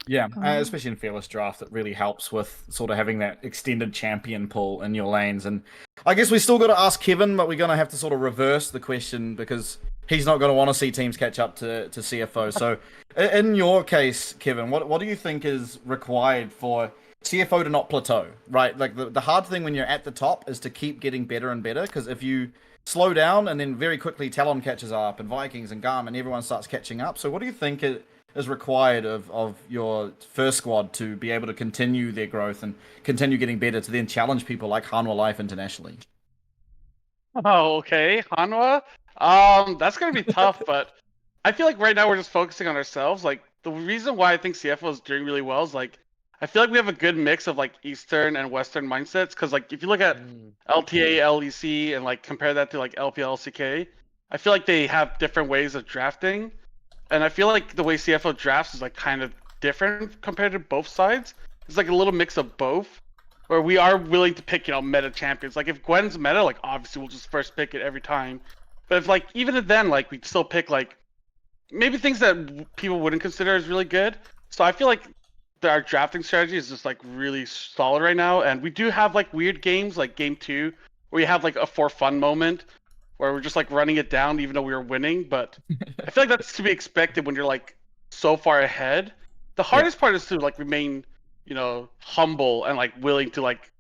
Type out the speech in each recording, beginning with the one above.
Yeah, Oh. especially in Fearless Draft, it really helps with sort of having that extended champion pool in your lanes. And I guess we still got to ask Kevin, but we're going to have to sort of reverse the question because he's not going to want to see teams catch up to CFO. So, in your case, Kevin, what do you think is required for CFO to not plateau? Right, like the hard thing when you're at the top is to keep getting better and better. Because if you slow down and then very quickly Talon catches up and Vikings and Garmin, everyone starts catching up. So, what do you think is required of your first squad to be able to continue their growth and continue getting better to then challenge people like Hanwha Life internationally? Oh, okay. Hanwha? That's gonna be tough, but I feel like right now we're just focusing on ourselves. Like the reason why I think CFO is doing really well is like I feel like we have a good mix of like Eastern and Western mindsets. Cause like if you look at Mm. LTA, LEC, and like compare that to like LPL, LCK, I feel like they have different ways of drafting. And I feel like the way CFO drafts is like kind of different compared to both sides. It's like a little mix of both, where we are willing to pick, meta champions. Like if Gwen's meta, like obviously we'll just first pick it every time. But if like even then, like we still pick like maybe things that people wouldn't consider as really good. So I feel like our drafting strategy is just like really solid right now, and we do have like weird games like game two where you have like a for fun moment where we're just like running it down even though we were winning. But I feel like that's to be expected when you're like so far ahead. The Yeah. hardest part is to like remain, humble and like willing to like,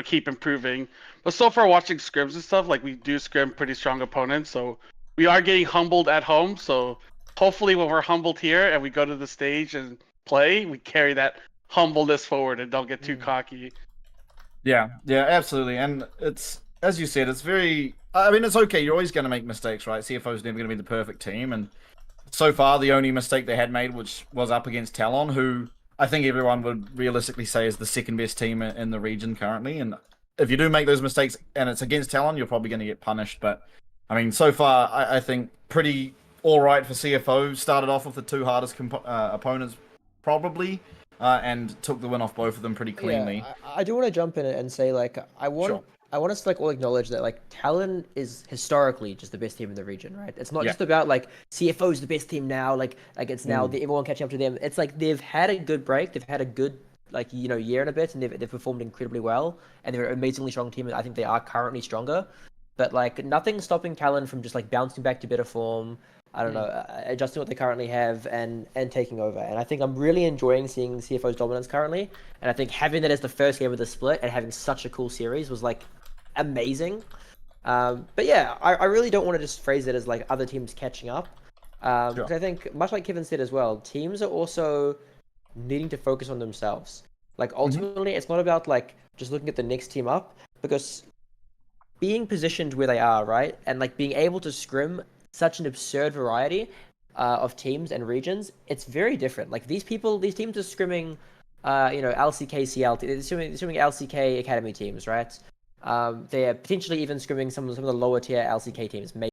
keep improving. But so far watching scrims and stuff, like we do scrim pretty strong opponents, so we are getting humbled at home. So hopefully when we're humbled here and we go to the stage and play, we carry that humbleness forward and don't get too Mm. cocky. Yeah, yeah, absolutely. And it's, as you said, it's very, I mean, it's okay. You're always going to make mistakes, right? CFO's never going to be the perfect team. And so far, the only mistake they had made, which was up against Talon, who I think everyone would realistically say is the second best team in the region currently. And if you do make those mistakes and it's against Talon, you're probably going to get punished. But I mean, so far, I think pretty all right for CFO. Started off with the two hardest opponents, probably, and took the win off both of them pretty Yeah, cleanly. I do want to jump in and say like Sure. I want us to like all acknowledge that like Talon is historically just the best team in the region, right? It's not Yeah. just about like CFO is the best team now, like it's now Mm. the, everyone catching up to them. It's like they've had a good break, they've had a good like year and a bit, and they've performed incredibly well, and they're an amazingly strong team. And I think they are currently stronger, but like nothing's stopping Talon from just like bouncing back to better form. I don't know, Mm. adjusting what they currently have and taking over. And I think I'm really enjoying seeing CFO's dominance currently. And I think having that as the first game of the split and having such a cool series was like amazing. But yeah, I really don't want to just phrase it as like other teams catching up. Because Sure. I think, much like Kevin said as well, teams are also needing to focus on themselves. Like Hmm. ultimately, it's not about like just looking at the next team up, because being positioned where they are, right, and like being able to scrim such an absurd variety of teams and regions, it's very different. Like these teams are scrimming, LCK, CLT, they're scrimming LCK Academy teams, right? They're potentially even scrimming some of the lower tier LCK teams,